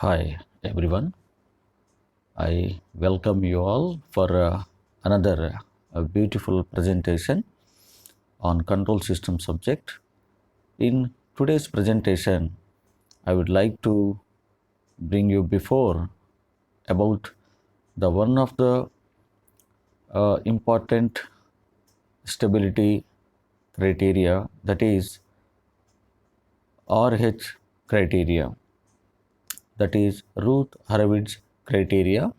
Hi everyone, I welcome you all for another beautiful presentation on control system subject. In today's presentation, I would like to bring you before about the one of the important stability criteria, that is RH criteria, that is Routh-Hurwitz criteria.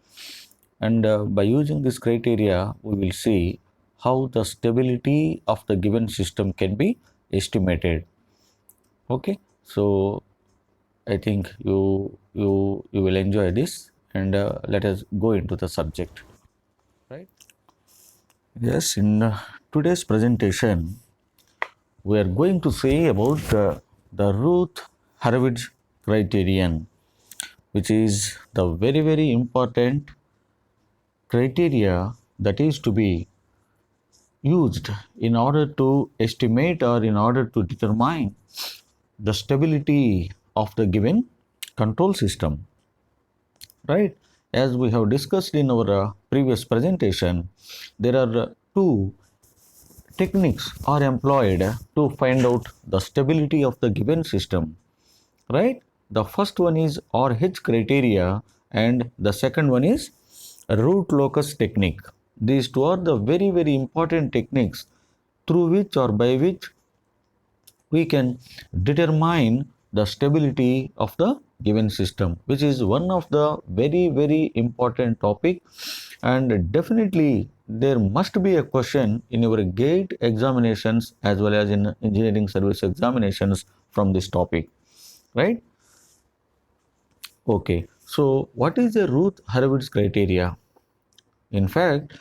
And by using this criteria, we will see how the stability of the given system can be estimated. Okay, so I think you will enjoy this, and let us go into the subject. Right? Yes, in today's presentation, we are going to say about the Routh-Hurwitz criterion, which is the very important criteria that is to be used in order to estimate or in order to determine the stability of the given control system, right? As we have discussed in our previous presentation, there are two techniques are employed to find out the stability of the given system, right? The first one is RH criteria and the second one is root locus technique. These two are the very important techniques through which or by which we can determine the stability of the given system, which is one of the very important topic, and definitely there must be a question in your gate examinations as well as in engineering service examinations from this topic, right? Okay, so what is the Routh-Hurwitz criteria? In fact,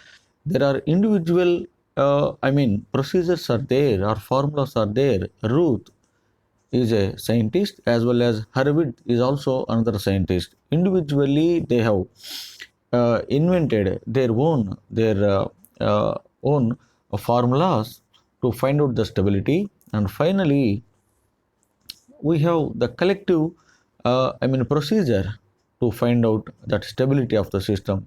there are individual, procedures are there or formulas are there. Routh is a scientist as well as Hurwitz is also another scientist. Individually, they have invented their own formulas to find out the stability, and finally we have the collective procedure to find out that stability of the system.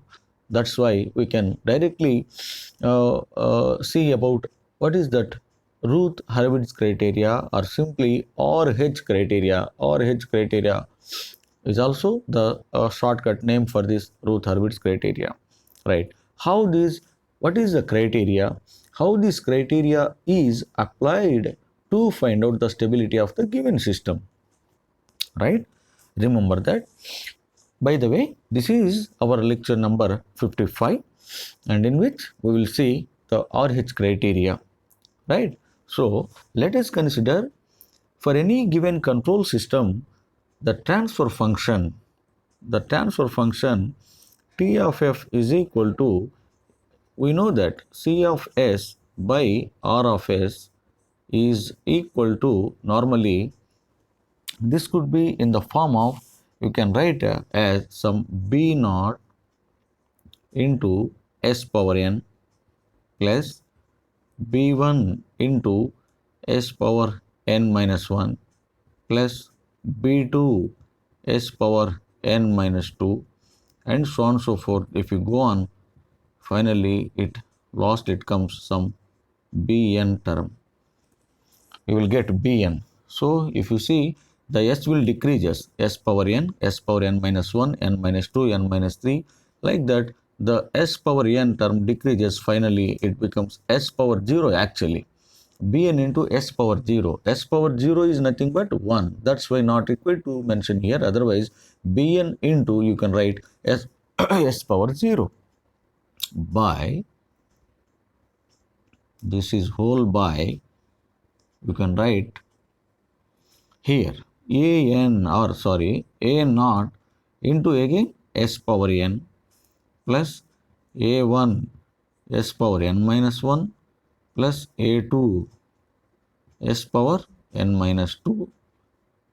That's why we can directly see about what is that Routh-Hurwitz criteria or simply RH criteria. RH criteria is also the shortcut name for this Routh-Hurwitz criteria, right? How this, what is the criteria? How this criteria is applied to find out the stability of the given system, right? Remember that. By the way, this is our lecture number 55, and in which we will see the RH criteria, right? So let us consider for any given control system the transfer function T of f is equal to, we know that C of s by R of s is equal to, normally this could be in the form of, you can write as some b naught into s power n plus b1 into s power n minus 1 plus b2 s power n minus 2, and so on so forth. If you go on, finally it comes some bn term, you will get bn. So if you see, the s will decreases, s power n minus 1, n minus 2, n minus 3, like that the s power n term decreases. Finally it becomes s power 0 actually, bn into s power 0. S power 0 is nothing but 1. That's why not required to mention here. Otherwise bn into, you can write s s power 0 by, this is whole by, you can write here a naught into again s power n plus a1 s power n minus 1 plus a2 s power n minus 2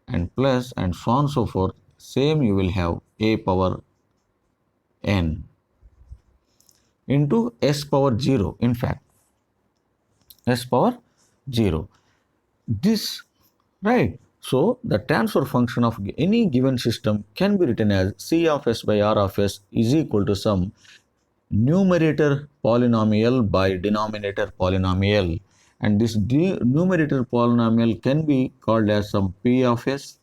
and plus, and so on so forth. Same you will have a power n into s power 0, in fact s power 0, this, right? So the transfer function of any given system can be written as C of s by R of s is equal to some numerator polynomial by denominator polynomial, and this numerator polynomial can be called as some P of s,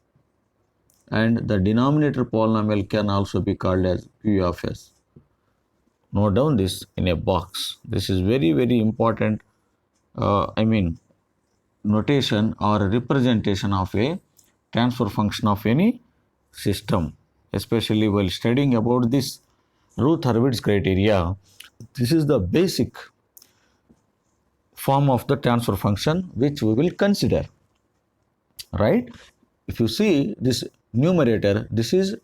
and the denominator polynomial can also be called as Q of s. Note down this in a box. This is very important, notation or representation of a transfer function of any system, especially while studying about this Routh-Hurwitz criteria. This is the basic form of the transfer function which we will consider, right? If you see this numerator, this is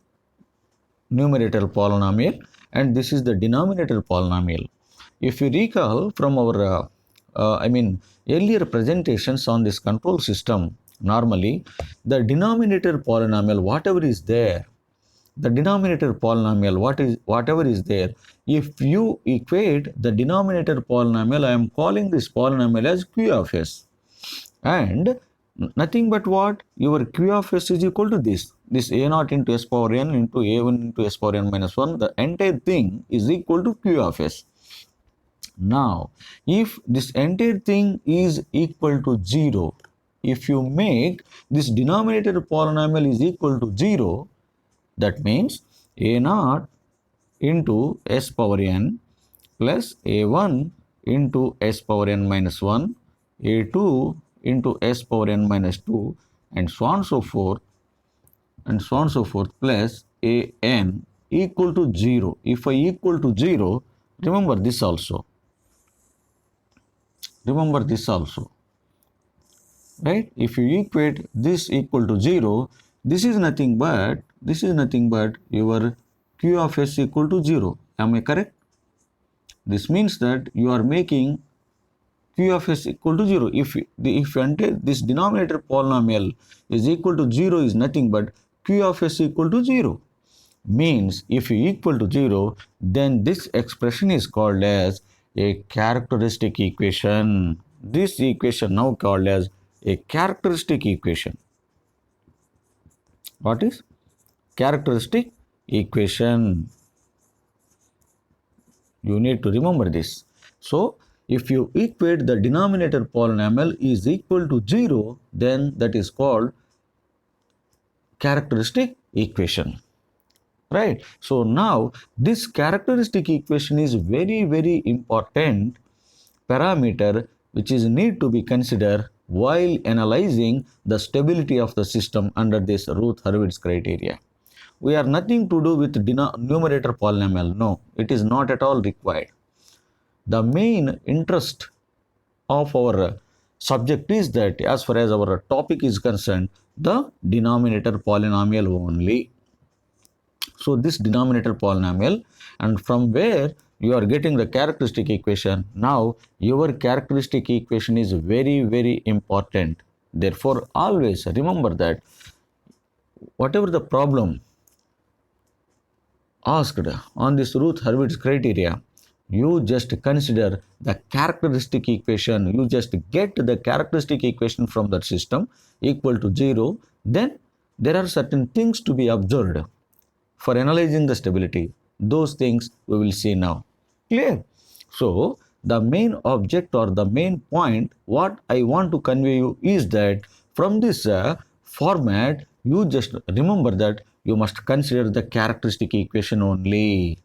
numerator polynomial and this is the denominator polynomial. If you recall from our earlier presentations on this control system, normally the denominator polynomial, whatever is there, the denominator polynomial, whatever is there, if you equate the denominator polynomial, I am calling this polynomial as Q of s, and nothing but what, your Q of s is equal to this a naught into s power n into a1 into s power n minus 1, the entire thing is equal to Q of s. Now if this entire thing is equal to 0, if you make this denominator polynomial is equal to 0, that means a naught into s power n plus a1 into s power n minus 1, a2 into s power n minus 2, and so on so forth, plus a n equal to 0. If I equal to 0, remember this also, right? If you equate this equal to 0, this is nothing but your Q of s equal to 0. Am I correct? This means that you are making Q of s equal to 0. If this denominator polynomial is equal to 0 is nothing but Q of s equal to 0. Means if you equal to 0, then this expression is called as a characteristic equation. This equation now called as a characteristic equation. What is characteristic equation? You need to remember this. So if you equate the denominator polynomial is equal to 0, then that is called characteristic equation, right? So now this characteristic equation is very important parameter which is need to be considered while analyzing the stability of the system under this Routh-Hurwitz criteria. We are nothing to do with numerator polynomial. No, it is not at all required. The main interest of our subject is that as far as our topic is concerned, the denominator polynomial only. So this denominator polynomial, and from where you are getting the characteristic equation. Now your characteristic equation is very important. Therefore always remember that whatever the problem asked on this Routh-Hurwitz criteria, you just consider the characteristic equation. You just get the characteristic equation from that system equal to 0. Then there are certain things to be observed for analyzing the stability. Those things we will see now. Clear? So the main object or the main point what I want to convey you is that from this format, you just remember that you must consider the characteristic equation only.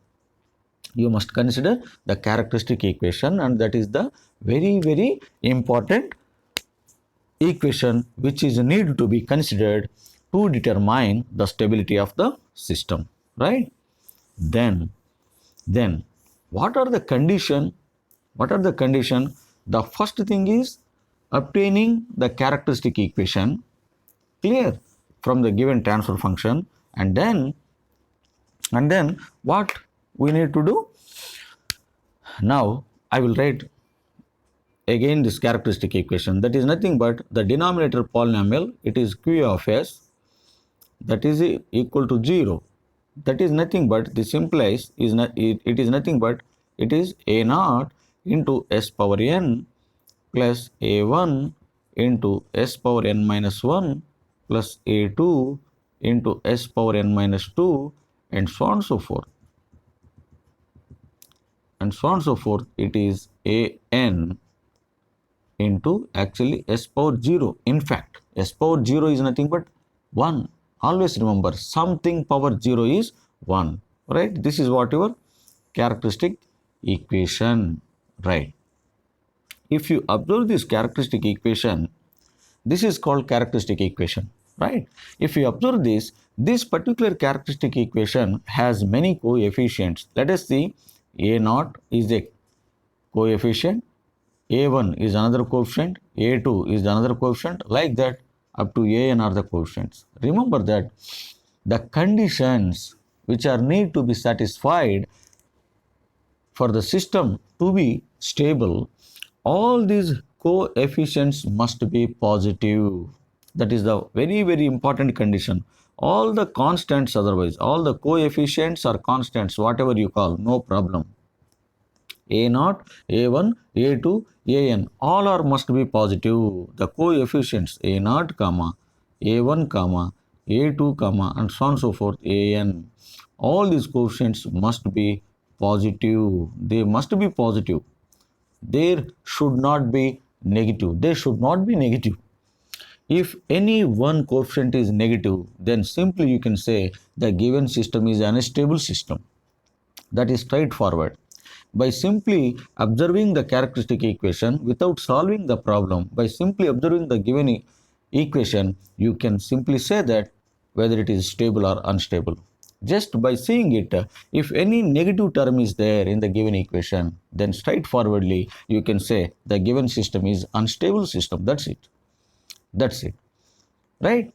You must consider the characteristic equation, and that is the very important equation which is need to be considered to determine the stability of the system, right? Then what are the condition? The first thing is obtaining the characteristic equation, clear, from the given transfer function, and then what we need to do? Now I will write again this characteristic equation, that is nothing but the denominator polynomial, it is Q of s, that is equal to 0. That is nothing but, this implies is not, it is nothing but it is a naught into s power n plus a1 into s power n minus 1 plus a2 into s power n minus 2 and so on and so forth. And so on and so forth, it is an into actually s power 0. In fact, s power 0 is nothing but 1. Always remember, something power 0 is 1. Right? This is what your characteristic equation. Right? If you observe this characteristic equation, this is called characteristic equation. Right? If you observe this particular characteristic equation has many coefficients. Let us see, a naught is a coefficient, a1 is another coefficient, a2 is another coefficient, like that up to an are the coefficients. Remember that the conditions which are need to be satisfied for the system to be stable, all these coefficients must be positive. That is the very important condition. All the constants, otherwise all the coefficients or constants, whatever you call, no problem. a0, a1, a2, an, all are must be positive. The coefficients a0, comma, a1, comma, a2, comma, and so on and so forth, an. All these coefficients must be positive. They must be positive. There should not be negative. They should not be negative. If any one coefficient is negative, then simply you can say the given system is an unstable system. That is straightforward. By simply observing the characteristic equation without solving the problem, by simply observing the given equation, you can simply say that whether it is stable or unstable. Just by seeing it, if any negative term is there in the given equation, then straightforwardly you can say the given system is unstable system. That's it. That's it. Right?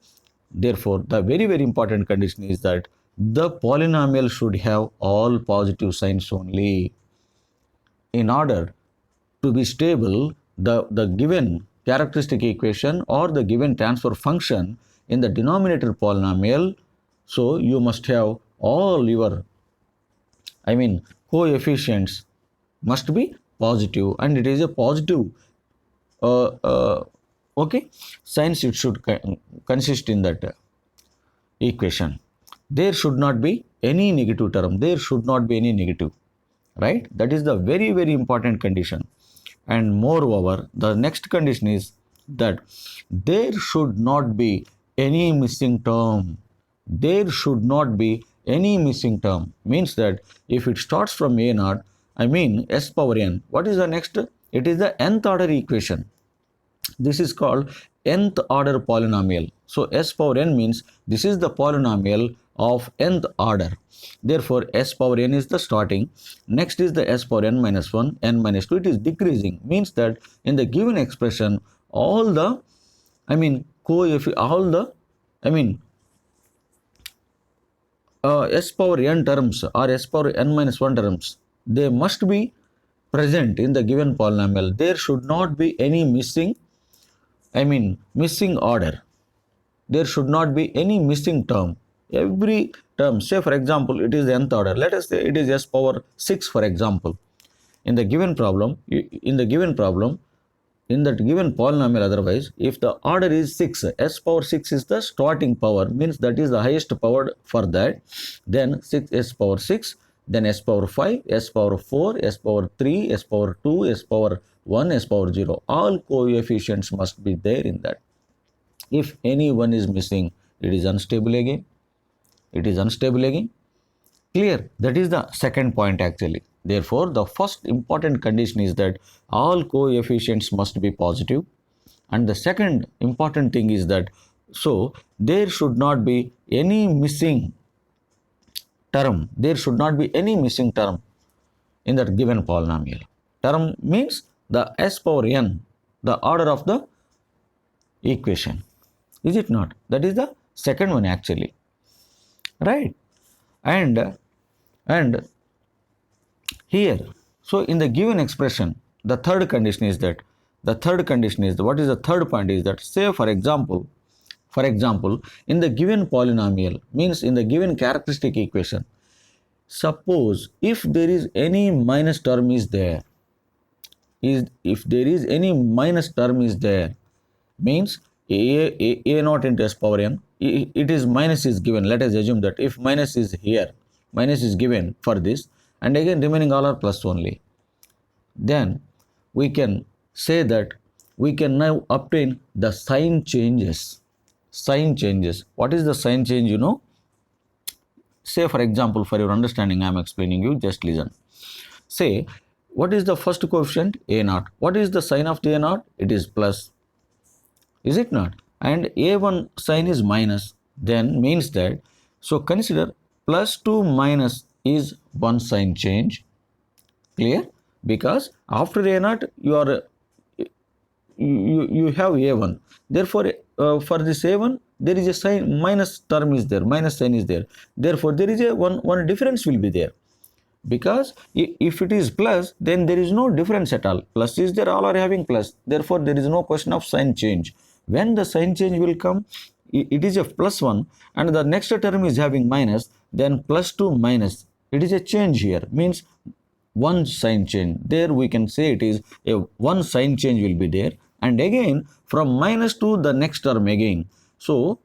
Therefore, the very important condition is that the polynomial should have all positive signs only. In order to be stable, the given characteristic equation or the given transfer function in the denominator polynomial, so you must have all your, coefficients must be positive, and it is a positive, uh, uh, okay, signs it should consist in that equation. There should not be any negative term. There should not be any negative. Right? That is the very important condition. And moreover, the next condition is that there should not be any missing term. There should not be any missing term. Means that if it starts from a naught, s power n, what is the next? It is the nth order equation. This is called nth order polynomial. So s power n means this is the polynomial of nth order. Therefore, s power n is the starting. Next is the s power n minus 1, n minus 2. It is decreasing. Means that in the given expression, all the, s power n terms or s power n minus 1 terms, they must be present in the given polynomial. There should not be any missing order. There should not be any missing term. Every term, say for example, it is nth order. Let us say it is s power 6, for example. In the given problem, in that given polynomial, otherwise, if the order is 6, s power 6 is the starting power, means that is the highest power for that. Then 6 s power 6, then s power 5, s power 4, s power 3, s power 2, s power 1, s power 0. All coefficients must be there in that. If any one is missing, it is unstable again. It is unstable again. Clear? That is the second point actually. Therefore, the first important condition is that all coefficients must be positive. And the second important thing is that, so there should not be any missing term. There should not be any missing term in that given polynomial. Term means the s power n, the order of the equation. Is it not? That is the second one actually. Right? And here, so in the given expression, the third condition is that, what is the third point is that, say for example, in the given polynomial, means in the given characteristic equation, suppose if there is any minus term is there, means a naught into s power n, it is minus is given. Let us assume that if minus is here, minus is given for this, and again remaining all are plus only, then we can say that we can now obtain the sign changes. Sign changes. What is the sign change, you know? Say for example, for your understanding, I am explaining you, just listen. Say, what is the first coefficient? A naught. What is the sign of the A naught? It is plus, is it not? And A1 sign is minus, then means that, so consider plus to minus is one sign change. Clear? Because after A naught you are you have A1. Therefore, for this A1 there is a sign, minus term is there, minus sign is there. Therefore, there is a one difference will be there. Because if it is plus, then there is no difference at all. Plus is there, all are having plus. Therefore, there is no question of sign change. When the sign change will come, it is a plus 1 and the next term is having minus, then plus to minus. It is a change here, means one sign change. There we can say it is a one sign change will be there. And again, from minus to the next term again. So,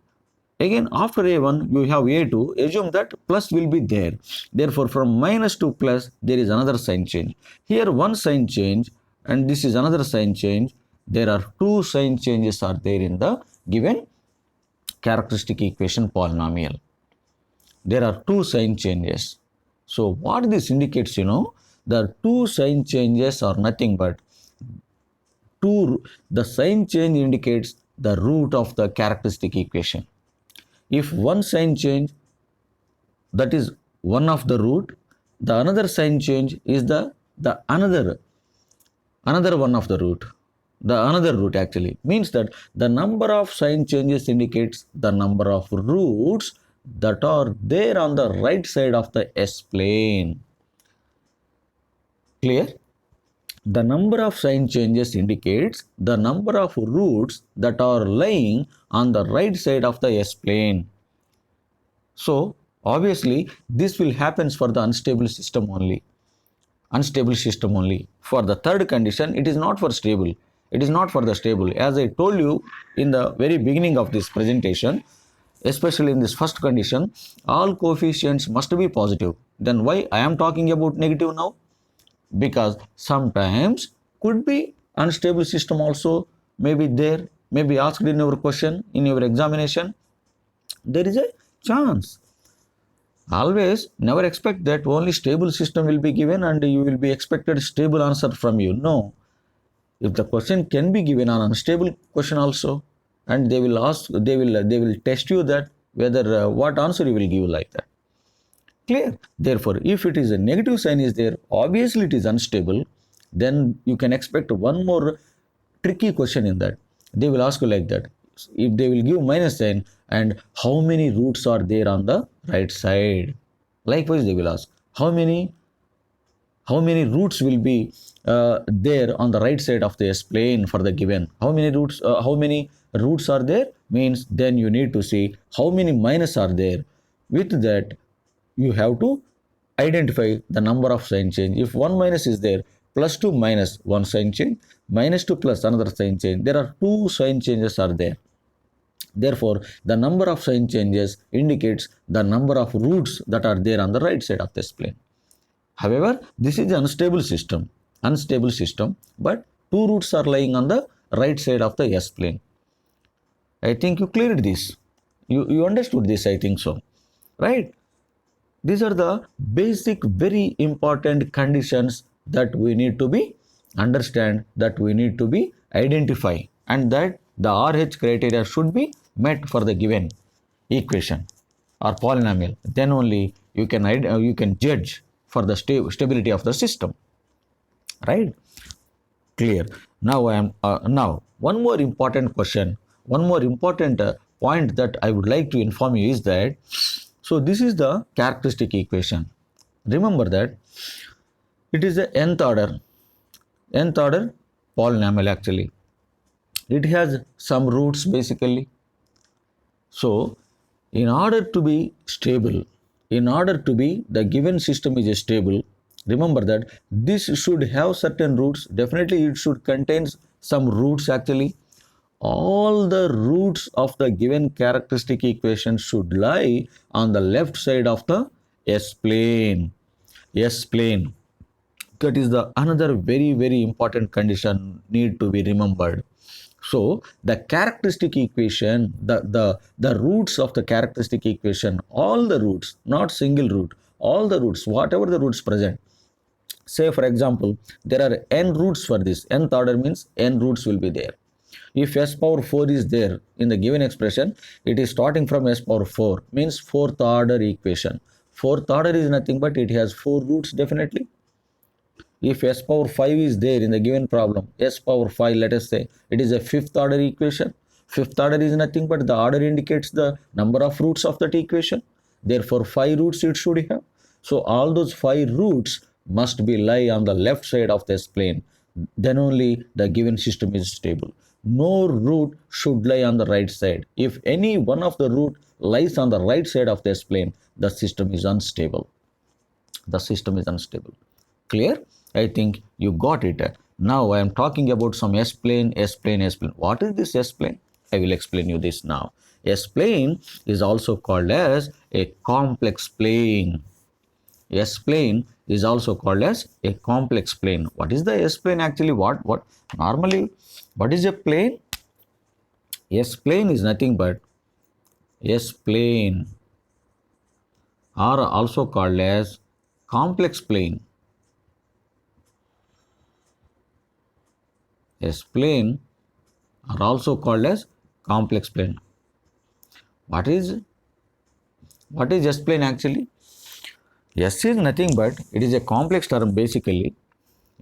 again after A1 you have A2, assume that plus will be there. Therefore, from minus to plus there is another sign change. Here one sign change and this is another sign change. There are two sign changes are there in the given characteristic equation polynomial. There are two sign changes. So what this indicates, you know, the two sign changes are nothing but the sign change indicates the root of the characteristic equation. If one sign change, that is one of the root, the another sign change is the another one of the root. The another root actually means that the number of sign changes indicates the number of roots that are there on the right side of the S plane. Clear? The number of sign changes indicates the number of roots that are lying on the right side of the S plane. So, obviously, this will happen for the unstable system only. Unstable system only. For the third condition, it is not for stable. It is not for the stable. As I told you in the very beginning of this presentation, especially in this first condition, all coefficients must be positive. Then why I am talking about negative now? Because sometimes could be unstable system also may be there, may be asked in your question, in your examination. There is a chance. Always never expect that only stable system will be given and you will be expected stable answer from you. No. If the question can be given on unstable question also, and they will ask, they will test you that whether what answer you will give like that. Clear? Therefore, if it is a negative sign is there, obviously it is unstable, then you can expect one more tricky question in that. They will ask you like that. If they will give minus sign and how many roots are there on the right side? Likewise, they will ask how many roots will be there on the right side of the S plane for the given. How many roots are there? Means then you need to see how many minus are there. With that, you have to identify the number of sign change. If one minus is there, plus to minus one sign change, minus to plus another sign change. There are two sign changes are there. Therefore, the number of sign changes indicates the number of roots that are there on the right side of this plane. However, this is an unstable system, but two roots are lying on the right side of the S plane. I think you cleared this. You understood this, I think so. Right? These are the basic, very important conditions that we need to be understand, that we need to be identify, and that the RH criteria should be met for the given equation or polynomial. Then only you can judge for the stability of the system. Right? Clear. Now now one more important question, one more important point that I would like to inform you is that, so this is the characteristic equation. Remember that it is the nth order polynomial actually. It has some roots basically. So in order to be stable, in order to be the given system is stable, remember that this should have certain roots. Definitely it should contain some roots actually. all the roots of the given characteristic equation should lie on the left side of the S plane. S plane. That is the another very important condition need to be remembered. So the characteristic equation, the roots of the characteristic equation, all the roots, not single root, all the roots, whatever the roots present. Say for example, there are n roots for this. Nth order means n roots will be there. If s power 4 is there in the given expression, it is starting from s power 4, means fourth order equation. Fourth order is nothing but it has 4 roots definitely. If s power 5 is there in the given problem, s power 5, let us say, it is a fifth order equation. Fifth order is nothing but the order indicates the number of roots of that equation. Therefore, 5 roots it should have. So, all those 5 roots must be lie on the left side of this plane. Then only the given system is stable. No root should lie on the right side. If any one of the root lies on the right side of this plane, the system is unstable. The system is unstable. Clear? I think you got it. Now I am talking about some S plane, S plane, S plane. What is this S plane? I will explain you this now. S plane is also called as a complex plane. S plane is also called as a complex plane. What is the S plane actually? What normally what is a plane? S plane is nothing but S plane, or also called as complex plane. S plane are also called as complex plane. What is S plane actually? S is nothing but it is a complex term basically.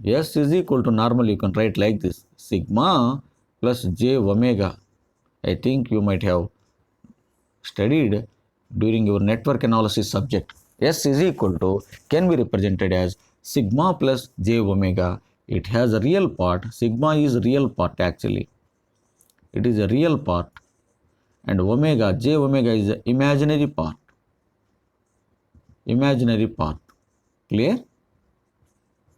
S is equal to normal, you can write like this, sigma plus j omega. I think you might have studied during your network analysis subject. S is equal to can be represented as sigma plus j omega. It has a real part. Sigma is a real part actually. It is a real part, and omega, j omega is the imaginary part. Imaginary part. Clear?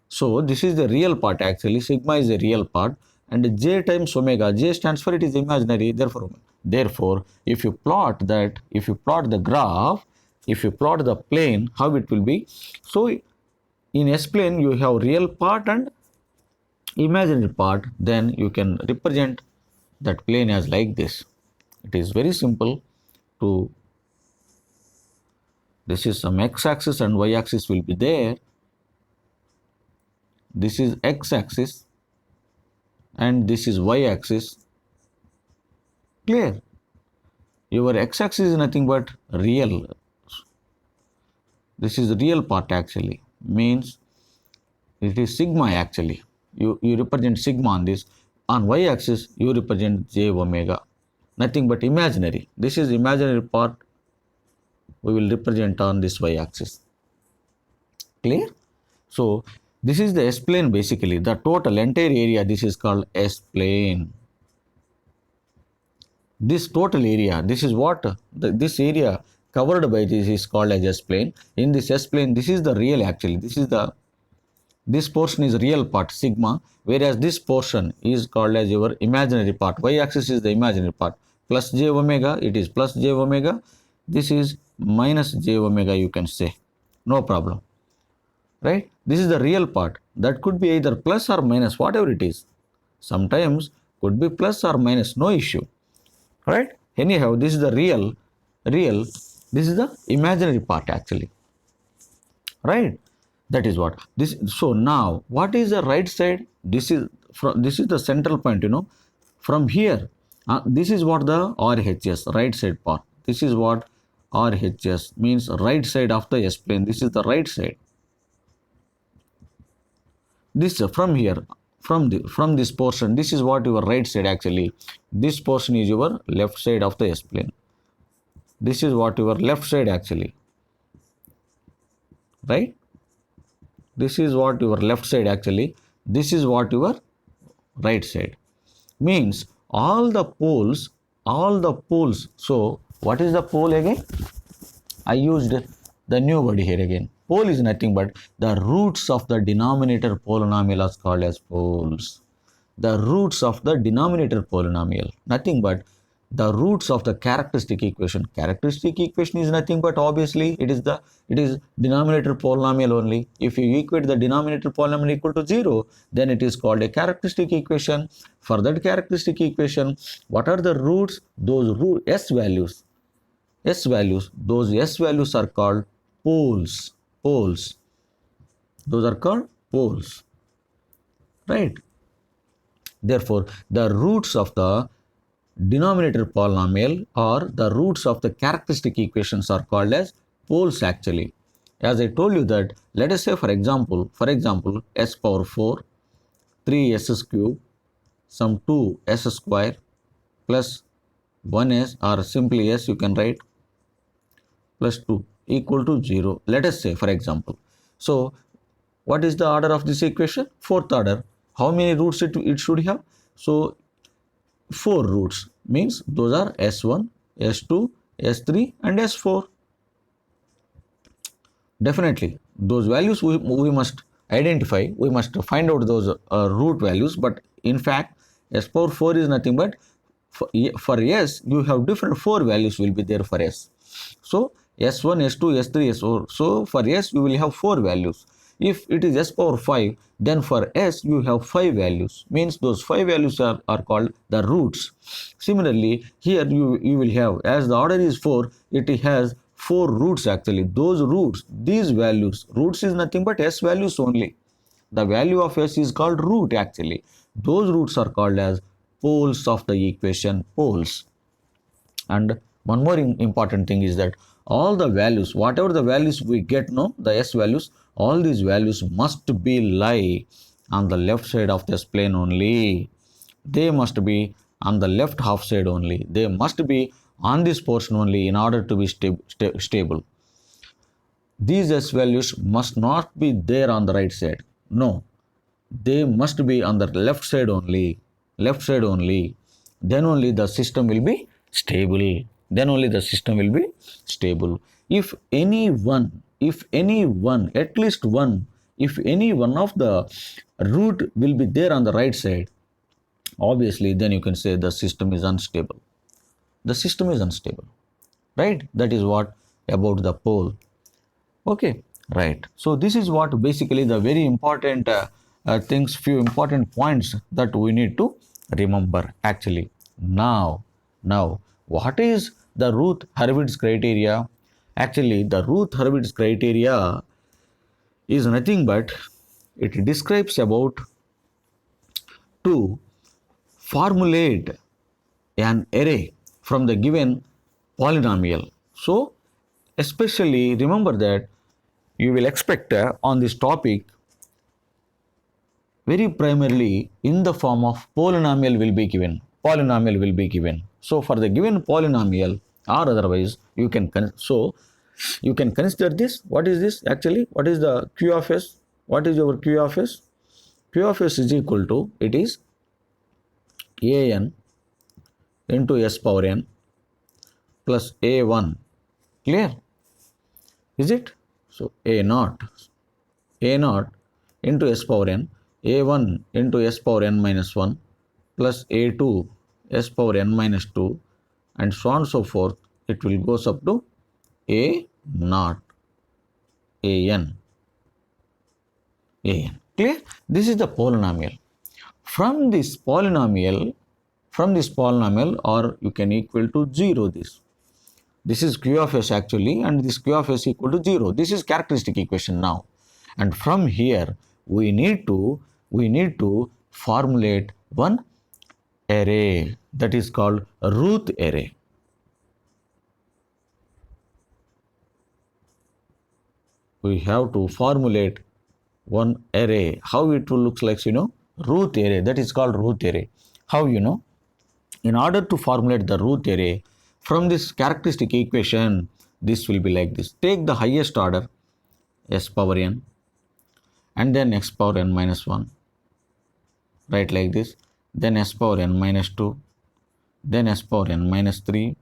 So this is the real part actually. Sigma is a real part, and j times omega. J stands for it is imaginary. Therefore, if you plot the graph, if you plot the plane, how it will be? So in S plane you have real part and imaginary part. Then you can represent that plane as like this. It is very simple to, this is some x-axis and y-axis will be there. This is x-axis and this is y-axis. Clear? Your x-axis is nothing but real. This is real part actually, means it is sigma actually. You represent sigma on this. On y-axis you represent j omega. Nothing but imaginary. This is imaginary part we will represent on this y-axis. Clear? So this is the S plane basically. The total entire area, this is called S plane. This total area, this is what this area covered by this is called as S plane. In this S plane, this is the real actually. This portion is real part sigma, whereas this portion is called as your imaginary part. Y-axis is the imaginary part. Plus j omega, it is plus j omega. This is minus j omega, you can say. No problem. Right? This is the real part. That could be either plus or minus, whatever it is. Sometimes could be plus or minus, no issue. Right? Anyhow, this is the real, this is the imaginary part actually. Right? That is what this. So now what is the right side? This is the central point, from here, this is what the RHS, right side part. This is what RHS means, right side of the S plane. This is the right side. This from here, from this portion, this is what your right side actually. This portion is your left side of the S plane. This is what your left side actually. Right? This is what your left side actually. This is what your right side. Means all the poles. So what is the pole again? I used the new word here again. Pole is nothing but the roots of the denominator polynomial are called as poles. the roots of the denominator polynomial, nothing but the roots of the characteristic equation. Characteristic equation is nothing but obviously it is denominator polynomial only. If you equate the denominator polynomial equal to 0, then it is called a characteristic equation. For that characteristic equation, what are the roots? Those s values. Those s values are called poles. Poles. Those are called poles. Right? Therefore, the roots of the denominator polynomial or the roots of the characteristic equations are called as poles actually. As I told you that, let us say for example, s power 4, 3s cube, some 2s square plus 1s or simply s you can write plus 2 equal to 0. Let us say for example. So, what is the order of this equation? Fourth order. How many roots it should have? So, 4 roots means those are S1, S2, S3 and S4. Definitely those values we must identify, we must find out those root values, but in fact S power 4 is nothing but for S you have different 4 values will be there for S. So S1, S2, S3, S4. So for S you will have 4 values. If it is S power 5, then for S you have 5 values, means those 5 values are called the roots. Similarly, here you will have, as the order is 4, it has 4 roots actually. Those roots, these values, roots is nothing but S values only. The value of S is called root actually. Those roots are called as poles of the equation, poles. And one more important thing is that all the values, whatever the values we get, no, the S values, all these values must be lie on the left side of this plane only. They must be on the left half side only. They must be on this portion only in order to be stable. These S values must not be there on the right side. No, they must be on the left side only. Left side only. Then only the system will be stable. Then only the system will be stable. If any one, at least one, if any one of the root will be there on the right side, obviously then you can say the system is unstable. The system is unstable. Right? That is what about the pole. Okay, right. So this is what basically the very important things, few important points that we need to remember actually. Now, what is the Routh-Hurwitz criteria? Actually, the Routh-Hurwitz criteria is nothing but it describes about to formulate an array from the given polynomial. So, especially remember that you will expect on this topic very primarily in the form of polynomial will be given. Polynomial will be given. So for the given polynomial or otherwise you can you can consider this. What is this actually? What is the Q of S? What is your Q of S? Q of S is equal to, it is an into s power n plus a1. Clear? Is it? So a naught into s power n, a1 into s power n minus 1 plus a2 s power n minus 2 and so on and so forth. It will goes up to a naught an. Clear? This is the polynomial. From this polynomial or you can equal to 0 this. This is Q of S actually, and this Q of S equal to 0. This is characteristic equation now. And from here we need to formulate one array that is called Routh array. We have to formulate one array. How it will looks like, Routh array. That is called Routh array. How in order to formulate the Routh array from this characteristic equation, this will be like this. Take the highest order s power n and then x power n minus 1. Write like this. Then s power n minus 2. Then s power n minus 3.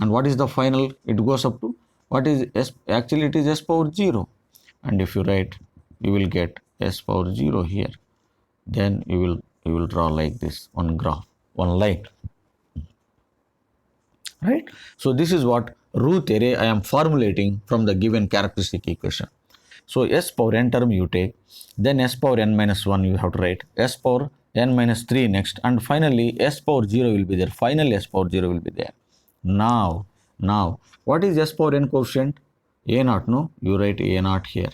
And what is the final? It goes up to, what is s? Actually it is s power 0. And if you write, you will get s power 0 here. Then you will you will draw like this, one graph, one line, right? So this is what root array I am formulating from the given characteristic equation. So s power n term you take, then s power n minus 1 you have to write, s power n minus 3 next, and finally s power 0 will be there, final s power 0 will be there. Now, what is s power n coefficient? A naught, no? You write A naught here,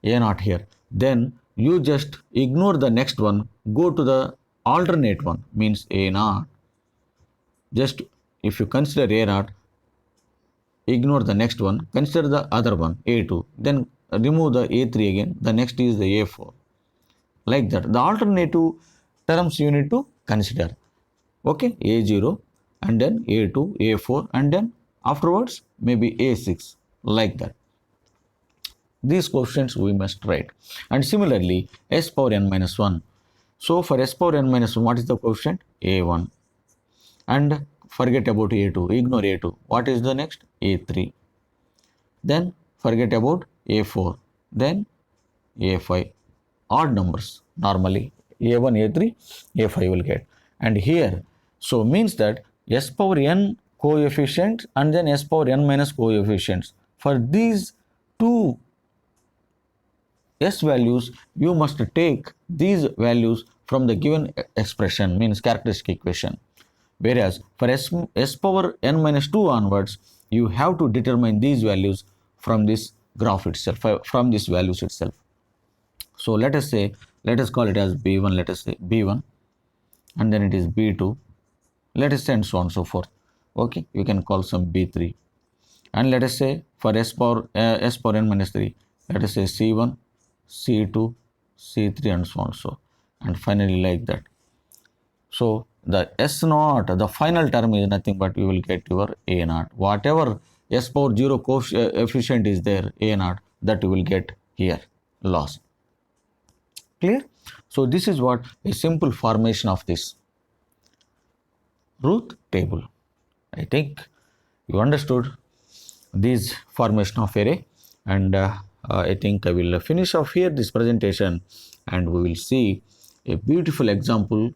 A naught here. Then you just ignore the next one, go to the alternate one, means A naught. Just if you consider A naught, ignore the next one, consider the other one, A2, then remove the A3 again, the next is the A4. Like that. The alternative terms you need to consider. Okay, A0 and then A2, A4 and then afterwards maybe A6, like that. These coefficients we must write. And similarly, s power n minus 1. So for s power n minus 1, what is the coefficient? A1. And forget about A2, ignore A2. What is the next? A3. Then forget about A4. Then A5. Odd numbers normally. A1, A3, A5 will get. And here, so means that s power n coefficients and then s power n minus coefficients. For these two s values, you must take these values from the given expression, means characteristic equation. Whereas for s power n minus 2 onwards, you have to determine these values from this graph itself, from these values itself. So let us say, let us call it as b1, let us say b1, and then it is b2, let us say, and so on and so forth. Okay, you can call some b3, and let us say for s power n minus 3, let us say c1, c2, c3, and so on, so, and finally like that. So the s naught, the final term is nothing but you will get your a naught. Whatever s power 0 coefficient is there, a naught, that you will get here, loss. Clear? So this is what a simple formation of this root table. I think you understood this formation of array, and I think I will finish off here this presentation, and we will see a beautiful example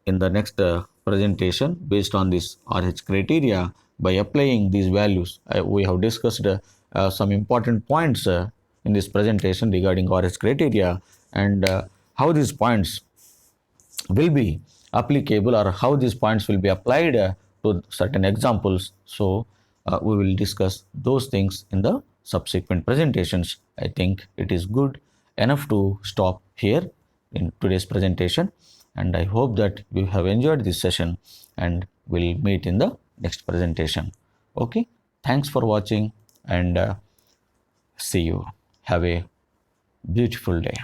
in the next presentation based on this RH criteria. By applying these values, we have discussed some important points in this presentation regarding RH criteria, and how these points will be applicable, or how these points will be applied to certain examples. So we will discuss those things in the subsequent presentations. I think it is good enough to stop here in today's presentation, and I hope that you have enjoyed this session, and we'll meet in the next presentation. Okay, thanks for watching, and see you. Have a beautiful day.